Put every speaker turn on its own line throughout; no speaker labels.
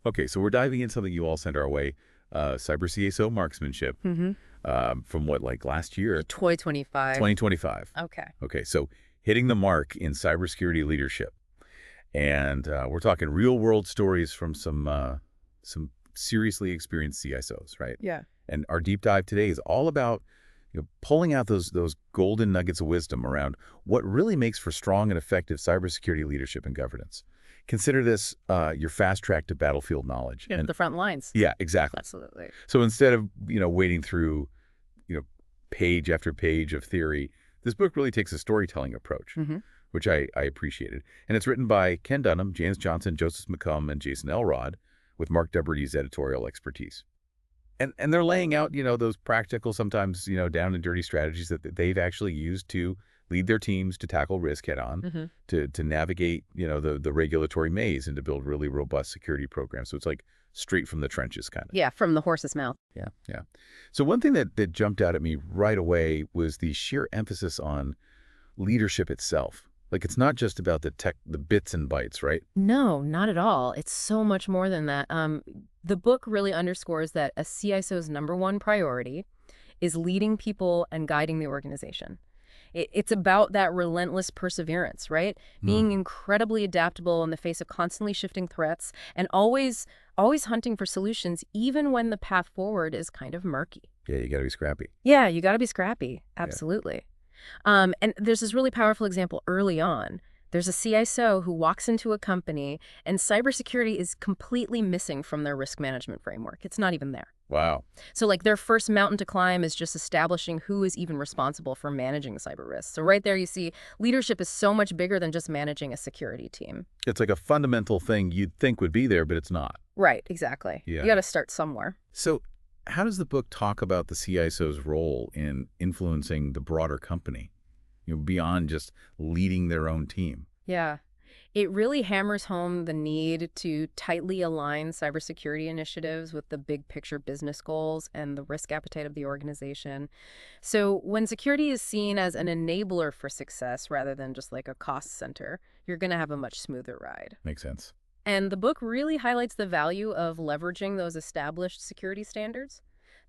Okay, so we're diving into something you all sent our way, Cyber CISO Marksmanship,
Mm-hmm.
from what, like last year?
2025.
2025.
Okay.
Okay, so hitting the mark in cybersecurity leadership. And we're talking real-world stories from some seriously experienced CISOs, right?
Yeah.
And our deep dive today is all about pulling out those golden nuggets of wisdom around what really makes for strong and effective cybersecurity leadership and governance. Consider this your fast track to battlefield knowledge.
Yeah,
And
the front lines.
yeah, exactly.
Absolutely.
So instead of wading through you know page after page of theory, this book really takes a storytelling approach,
Mm-hmm.
which I appreciated. And it's written by Ken Dunham, James Johnson, Joseph McCumb, and Jason Elrod, with Mark Deberty's editorial expertise. And they're laying out, those practical, sometimes, down and dirty strategies that they've actually used to lead their teams to tackle risk head on,
Mm-hmm.
to navigate, the regulatory maze and to build really robust security programs. So it's like straight from the trenches kind of.
Yeah, from the horse's mouth.
Yeah, yeah. So one thing that jumped out at me right away was the sheer emphasis on leadership itself. Like, it's not just about the bits and bytes, right?
No, not at all. It's so much more than that. The book really underscores that a CISO's number one priority is leading people and guiding the organization. It's about that relentless perseverance, right? Being incredibly adaptable in the face of constantly shifting threats and always hunting for solutions, even when the path forward is kind of murky.
Yeah, you got to be scrappy.
Yeah, you got to be scrappy.
Yeah.
Absolutely. And there's this really powerful example early on. There's a CISO who walks into a company and cybersecurity is completely missing from their risk management framework. It's not even there.
Wow.
So like their first mountain to climb is just establishing who is even responsible for managing the cyber risks. So right there you see leadership is so much bigger than just managing a security team.
It's like a fundamental thing you'd think would be there, but it's not.
Right, exactly.
Yeah.
You got to start somewhere.
So how does the book talk about the CISO's role in influencing the broader company, beyond just leading their own team?
Yeah. It really hammers home the need to tightly align cybersecurity initiatives with the big picture business goals and the risk appetite of the organization. So when security is seen as an enabler for success rather than just like a cost center, you're going to have a much smoother ride.
Makes sense.
And the book really highlights the value of leveraging those established security standards.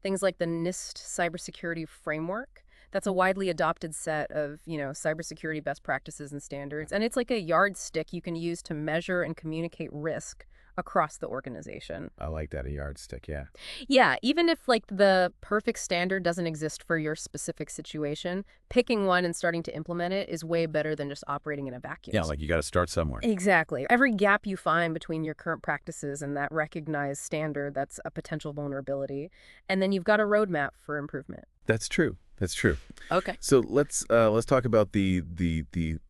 Things like the NIST cybersecurity framework. That's a widely adopted set of, cybersecurity best practices and standards. And it's like a yardstick you can use to measure and communicate risk across the organization.
I like that, a yardstick, yeah.
Yeah, even if like the perfect standard doesn't exist for your specific situation, picking one and starting to implement it is way better than just operating in a vacuum.
Yeah, like you got to start somewhere.
Exactly. Every gap you find between your current practices and that recognized standard, that's a potential vulnerability. And then you've got a roadmap for improvement.
That's true. That's true.
Okay.
So let's talk about the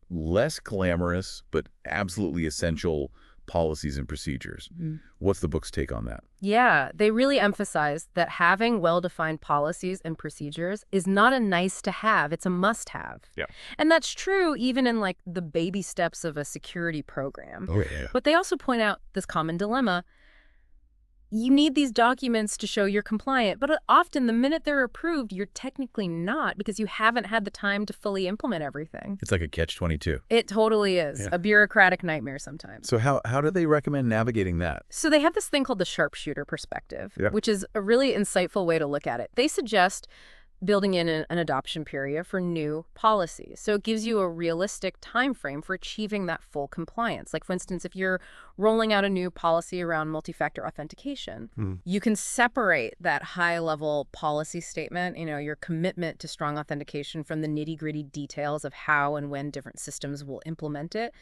less glamorous but absolutely essential policies and procedures. What's the book's take on that?
Yeah, they really emphasize that having well-defined policies and procedures is not a nice to have, it's a must-have.
Yeah.
And that's true even in like the baby steps of a security program.
Oh, yeah.
But they also point out this common dilemma. You need these documents to show you're compliant, but often the minute they're approved, you're technically not because you haven't had the time to fully implement everything.
It's like a catch-22.
It totally is.
Yeah.
A bureaucratic nightmare sometimes.
So how do they recommend navigating that?
So they have this thing called the sharpshooter perspective,
Yeah.
which is a really insightful way to look at it. They suggest building in an adoption period for new policies. So it gives you a realistic time frame for achieving that full compliance. Like, for instance, if you're rolling out a new policy around multi-factor authentication, you can separate that high-level policy statement, your commitment to strong authentication from the nitty-gritty details of how and when different systems will implement it.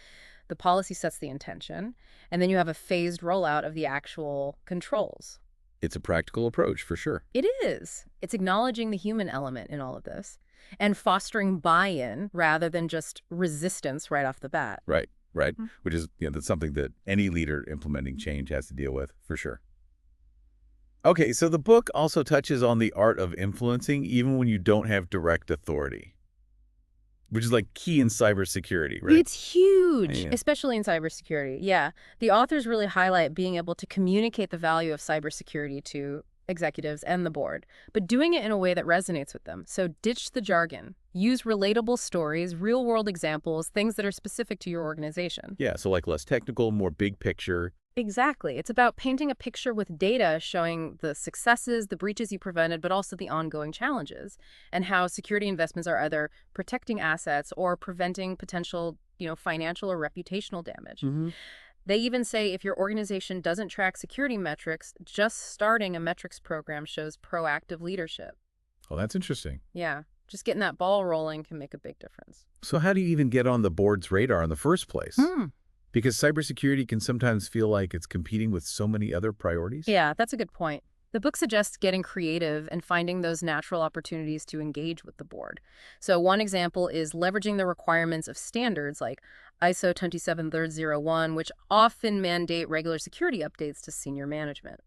The policy sets the intention, and then you have a phased rollout of the actual controls.
It's a practical approach, for sure.
It is. It's acknowledging the human element in all of this and fostering buy-in rather than just resistance right off the bat.
Right. Which is, that's something that any leader implementing change has to deal with, for sure. Okay, so the book also touches on the art of influencing even when you don't have direct authority, which is like key in cybersecurity, right?
It's huge,
Yeah.
especially in cybersecurity. Yeah. The authors really highlight being able to communicate the value of cybersecurity to executives and the board, but doing it in a way that resonates with them. So ditch the jargon. Use relatable stories, real-world examples, things that are specific to your organization.
Yeah, so like less technical, more big picture,
Exactly. It's about painting a picture with data showing the successes, the breaches you prevented, but also the ongoing challenges, and how security investments are either protecting assets or preventing potential, financial or reputational damage.
Hmm.
They even say if your organization doesn't track security metrics, just starting a metrics program shows proactive leadership.
Well, that's interesting.
Yeah, just getting that ball rolling can make a big difference.
So how do you even get on the board's radar in the first place?
Hmm.
Because cybersecurity can sometimes feel like it's competing with so many other priorities.
Yeah, that's a good point. The book suggests getting creative and finding those natural opportunities to engage with the board. So one example is leveraging the requirements of standards like ISO 27301, which often mandate regular security updates to senior management.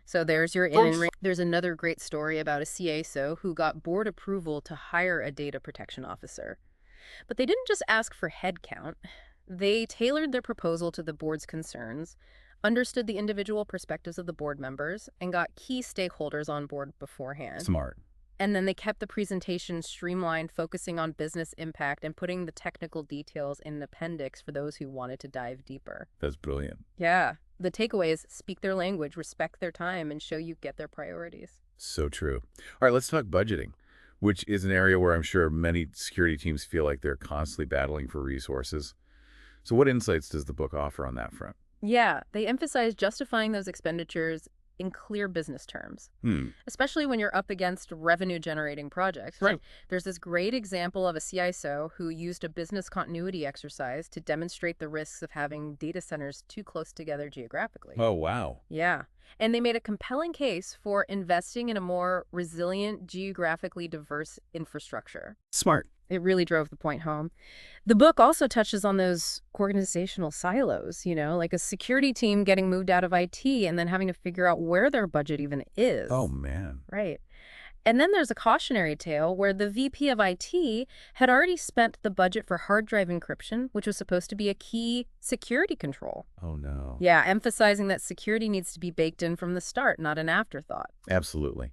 So there's your in and ring. There's another great story about a CISO who got board approval to hire a data protection officer. But they didn't just ask for headcount. They tailored their proposal to the board's concerns, understood the individual perspectives of the board members, and got key stakeholders on board beforehand.
Smart.
And then they kept the presentation streamlined, focusing on business impact and putting the technical details in an appendix for those who wanted to dive deeper.
That's brilliant.
Yeah. The takeaway is speak their language, respect their time, and show you get their priorities.
So true. All right, let's talk budgeting, which is an area where I'm sure many security teams feel like they're constantly battling for resources. So what insights does the book offer on that front?
Yeah, they emphasize justifying those expenditures in clear business terms, especially when you're up against revenue-generating projects.
Right.
There's this great example of a CISO who used a business continuity exercise to demonstrate the risks of having data centers too close together geographically.
Oh, wow.
Yeah. And they made a compelling case for investing in a more resilient, geographically diverse infrastructure.
Smart.
It really drove the point home. The book also touches on those organizational silos, like a security team getting moved out of IT and then having to figure out where their budget even is.
Oh, man.
Right. And then there's a cautionary tale where the VP of IT had already spent the budget for hard drive encryption, which was supposed to be a key security control.
Oh, no.
Yeah, emphasizing that security needs to be baked in from the start, not an afterthought.
Absolutely.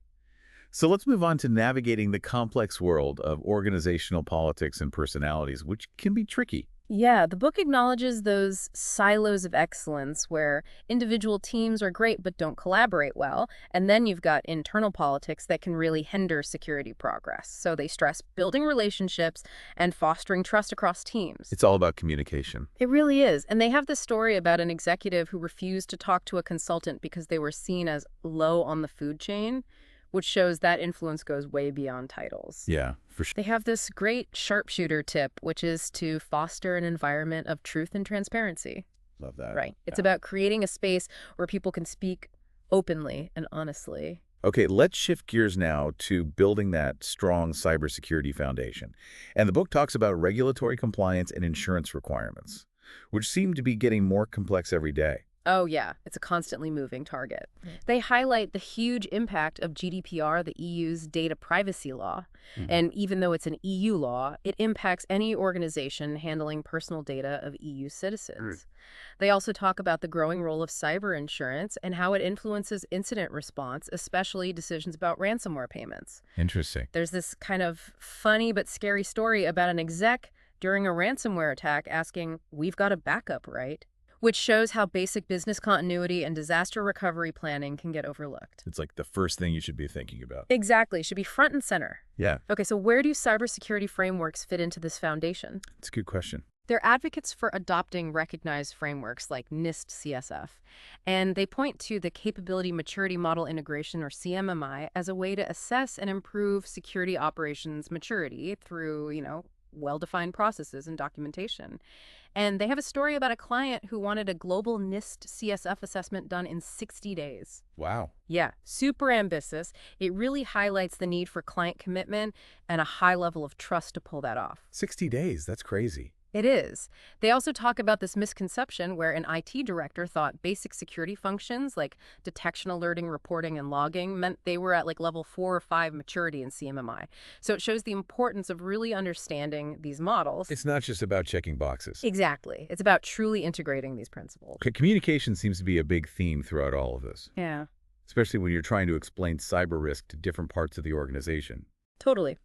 So let's move on to navigating the complex world of organizational politics and personalities, which can be tricky.
Yeah, the book acknowledges those silos of excellence where individual teams are great but don't collaborate well, and then you've got internal politics that can really hinder security progress. So they stress building relationships and fostering trust across teams.
It's all about communication.
It really is. And they have this story about an executive who refused to talk to a consultant because they were seen as low on the food chain, which shows that influence goes way beyond titles.
Yeah, for sure.
They have this great sharpshooter tip, which is to foster an environment of truth and transparency.
Love that.
Right. It's
Yeah.
about creating a space where people can speak openly and honestly.
Okay, let's shift gears now to building that strong cybersecurity foundation. And the book talks about regulatory compliance and insurance requirements, which seem to be getting more complex every day.
Oh, yeah, it's a constantly moving target. They highlight the huge impact of GDPR, the EU's data privacy law. And even though it's an EU law, it impacts any organization handling personal data of EU citizens. They also talk about the growing role of cyber insurance and how it influences incident response, especially decisions about ransomware payments.
Interesting.
There's this kind of funny but scary story about an exec during a ransomware attack asking, "We've got a backup, right?" Which shows how basic business continuity and disaster recovery planning can get overlooked.
It's like the first thing you should be thinking about.
Exactly. Should be front and center.
Yeah,
Okay, so where do cybersecurity frameworks fit into this foundation?
it's a good question.
They're advocates for adopting recognized frameworks like NIST CSF, and they point to the Capability Maturity Model Integration, or CMMI, as a way to assess and improve security operations maturity through, well-defined processes and documentation. And they have a story about a client who wanted a global NIST CSF assessment done in 60 days.
Wow.
Yeah, super ambitious. It really highlights the need for client commitment and a high level of trust to pull that off.
60 days, that's crazy.
It is. They also talk about this misconception where an IT director thought basic security functions like detection, alerting, reporting, and logging meant they were at level 4 or 5 maturity in CMMI. So it shows the importance of really understanding these models.
It's not just about checking boxes.
Exactly. It's about truly integrating these principles.
Communication seems to be a big theme throughout all of this,
Yeah.
especially when you're trying to explain cyber risk to different parts of the organization.
Totally.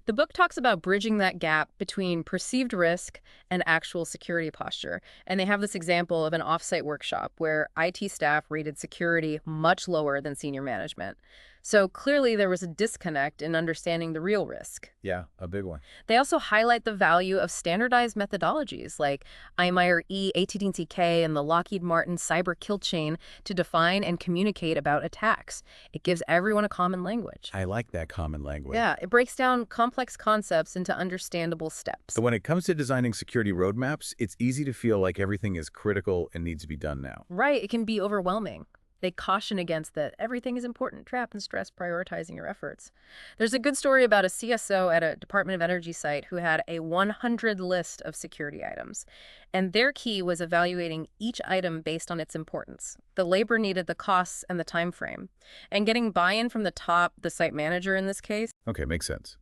The book talks about bridging that gap between perceived risk and actual security posture. And they have this example of an offsite workshop where IT staff rated security much lower than senior management. So clearly there was a disconnect in understanding the real risk.
Yeah, a big one.
They also highlight the value of standardized methodologies like IMIRE, ATD&CK, and the Lockheed Martin cyber kill chain to define and communicate about attacks. It gives everyone a common language.
I like that common language.
Yeah, it breaks down complex concepts into understandable steps.
So when it comes to designing security roadmaps, it's easy to feel like everything is critical and needs to be done now.
Right, it can be overwhelming. They caution against that everything is important, trap and stress prioritizing your efforts. There's a good story about a CSO at a Department of Energy site who had a 100 list of security items. And their key was evaluating each item based on its importance. The labor needed, the costs, and the time frame. And getting buy-in from the top, the site manager in this case.
Okay, makes sense.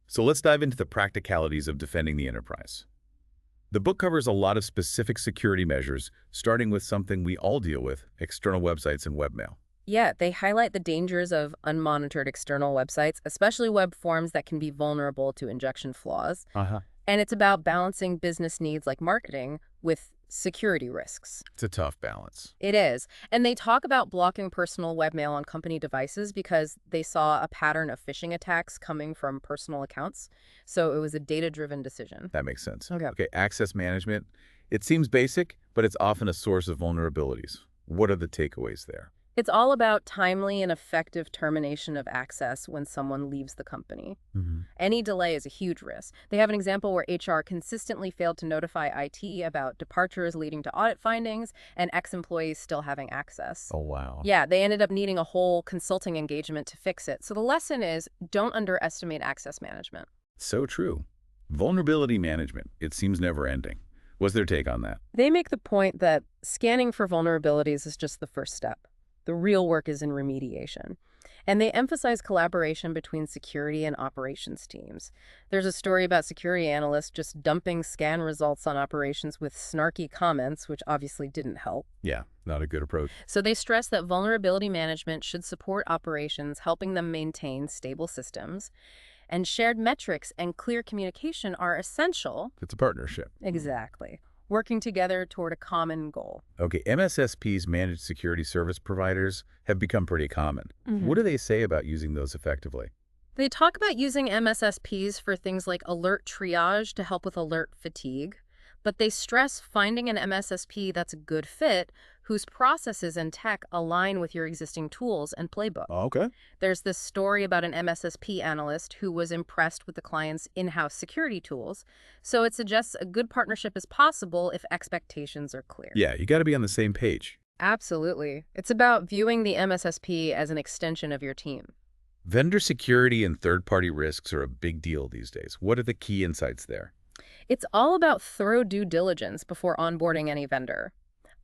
So let's dive into the practicalities of defending the enterprise. The book covers a lot of specific security measures, starting with something we all deal with, external websites and webmail.
Yeah, they highlight the dangers of unmonitored external websites, especially web forms that can be vulnerable to injection flaws.
Uh-huh.
And it's about balancing business needs like marketing with security risks.
It's a tough balance.
It is. And they talk about blocking personal webmail on company devices because they saw a pattern of phishing attacks coming from personal accounts. So it was a data-driven decision.
That makes sense.
Okay.
Okay, access management. It seems basic, but it's often a source of vulnerabilities. What are the takeaways there?
It's all about timely and effective termination of access when someone leaves the company. Any delay is a huge risk. They have an example where HR consistently failed to notify IT about departures leading to audit findings and ex-employees still having access.
Oh, wow.
Yeah, they ended up needing a whole consulting engagement to fix it. So the lesson is don't underestimate access management.
So true. Vulnerability management. It seems never ending. What's their take on that?
They make the point that scanning for vulnerabilities is just the first step. The real work is in remediation. And they emphasize collaboration between security and operations teams. There's a story about security analysts just dumping scan results on operations with snarky comments, which obviously didn't help.
Yeah, not a good approach.
So they stress that vulnerability management should support operations, helping them maintain stable systems. And shared metrics and clear communication are essential.
It's a partnership.
Exactly. Working together toward a common goal.
Okay, MSSPs, managed security service providers, have become pretty common. What do they say about using those effectively?
They talk about using MSSPs for things like alert triage to help with alert fatigue, but they stress finding an MSSP that's a good fit, whose processes and tech align with your existing tools and playbook.
Oh, okay.
There's this story about an MSSP analyst who was impressed with the client's in-house security tools, so it suggests a good partnership is possible if expectations are clear.
Yeah, you got to be on the same page.
Absolutely. It's about viewing the MSSP as an extension of your team.
Vendor security and third-party risks are a big deal these days. What are the key insights there?
It's all about thorough due diligence before onboarding any vendor.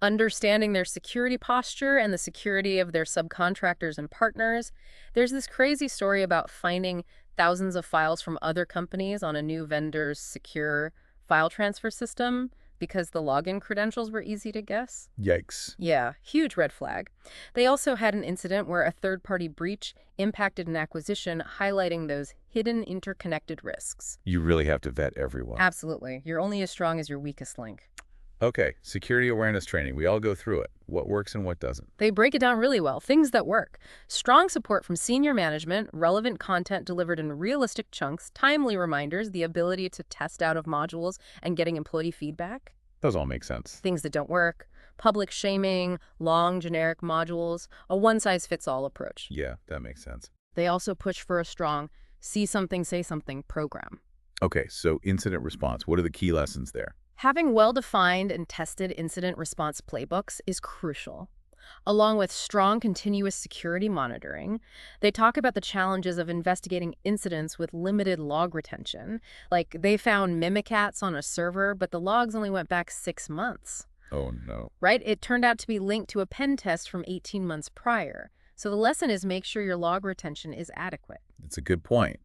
Understanding their security posture and the security of their subcontractors and partners. There's this crazy story about finding thousands of files from other companies on a new vendor's secure file transfer system because the login credentials were easy to guess.
Yikes.
Yeah, huge red flag. They also had an incident where a third-party breach impacted an acquisition, highlighting those hidden interconnected risks.
You really have to vet everyone.
Absolutely. You're only as strong as your weakest link.
Okay, security awareness training. We all go through it. What works and what doesn't.
They break it down really well. Things that work. Strong support from senior management, relevant content delivered in realistic chunks, timely reminders, the ability to test out of modules, and getting employee feedback.
Those all make sense.
Things that don't work. Public shaming, long generic modules, a one-size-fits-all approach.
Yeah, that makes sense.
They also push for a strong see something, say something program.
Okay, so incident response. What are the key lessons there?
Having well-defined and tested incident response playbooks is crucial. Along with strong continuous security monitoring, they talk about the challenges of investigating incidents with limited log retention. Like, they found Mimikatz on a server, but the logs only went back 6 months.
Oh, no.
Right? It turned out to be linked to a pen test from 18 months prior. So the lesson is make sure your log retention is adequate.
That's a good point.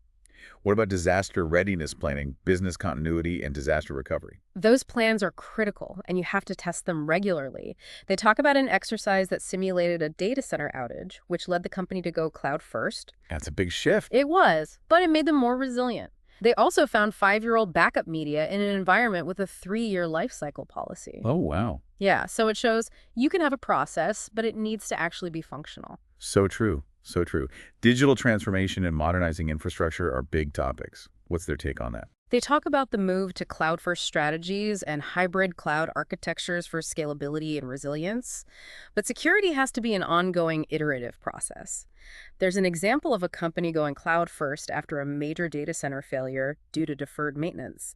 What about disaster readiness planning, business continuity, and disaster recovery?
Those plans are critical, and you have to test them regularly. They talk about an exercise that simulated a data center outage, which led the company to go cloud first.
That's a big shift.
It was, but it made them more resilient. They also found 5-year-old backup media in an environment with a 3-year life cycle policy.
Oh, wow.
Yeah, so it shows you can have a process, but it needs to actually be functional.
So true. So true. Digital transformation and modernizing infrastructure are big topics. What's their take on that?
They talk about the move to cloud-first strategies and hybrid cloud architectures for scalability and resilience. But security has to be an ongoing, iterative process. There's an example of a company going cloud-first after a major data center failure due to deferred maintenance.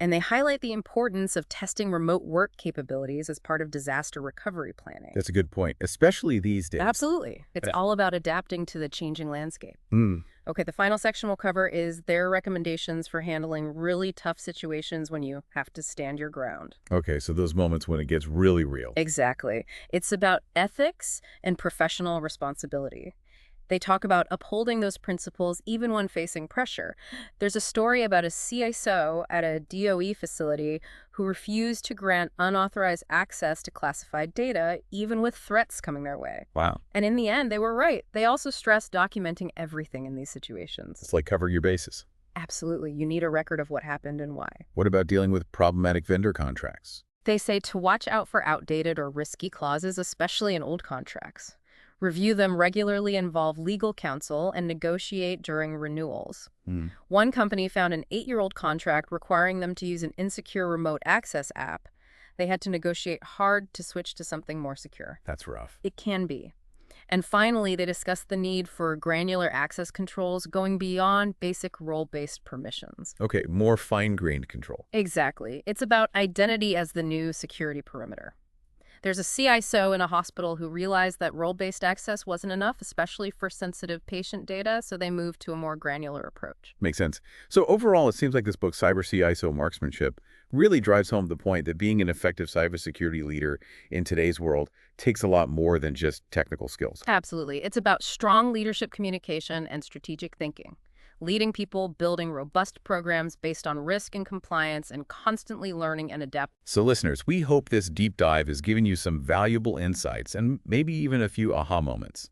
And they highlight the importance of testing remote work capabilities as part of disaster recovery planning.
That's a good point, especially these days.
Absolutely. It's all about adapting to the changing landscape.
Hmm.
Okay, the final section we'll cover is their recommendations for handling really tough situations when you have to stand your ground.
Okay, so those moments when it gets really real.
Exactly. It's about ethics and professional responsibility. They talk about upholding those principles even when facing pressure. There's a story about a CISO at a DOE facility who refused to grant unauthorized access to classified data, even with threats coming their way.
Wow.
And in the end, they were right. They also stressed documenting everything in these situations.
It's like cover your bases.
Absolutely. You need a record of what happened and why.
What about dealing with problematic vendor contracts?
They say to watch out for outdated or risky clauses, especially in old contracts. Review them regularly, involve legal counsel, and negotiate during renewals. One company found an 8-year-old contract requiring them to use an insecure remote access app. They had to negotiate hard to switch to something more secure.
That's rough.
It can be. And finally, they discussed the need for granular access controls going beyond basic role-based permissions.
Okay, more fine-grained control.
Exactly. It's about identity as the new security perimeter. There's a CISO in a hospital who realized that role-based access wasn't enough, especially for sensitive patient data, so they moved to a more granular approach.
Makes sense. So overall, it seems like this book, Cyber CISO Marksmanship, really drives home the point that being an effective cybersecurity leader in today's world takes a lot more than just technical skills.
Absolutely. It's about strong leadership communication and strategic thinking. Leading people, building robust programs based on risk and compliance, and constantly learning and adapting.
So listeners, we hope this deep dive has given you some valuable insights and maybe even a few aha moments.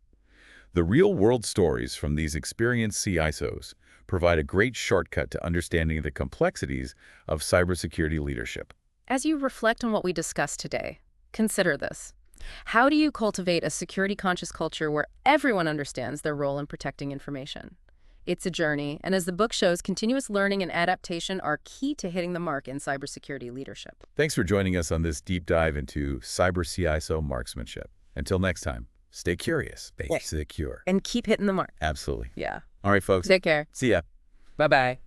The real-world stories from these experienced CISOs provide a great shortcut to understanding the complexities of cybersecurity leadership.
As you reflect on what we discussed today, consider this. How do you cultivate a security-conscious culture where everyone understands their role in protecting information? It's a journey, and as the book shows, continuous learning and adaptation are key to hitting the mark in cybersecurity leadership.
Thanks for joining us on this deep dive into Cyber CISO Marksmanship. Until next time, stay curious, stay secure.
And keep hitting the mark.
Absolutely.
Yeah.
All right, folks.
Take care.
See ya.
Bye-bye.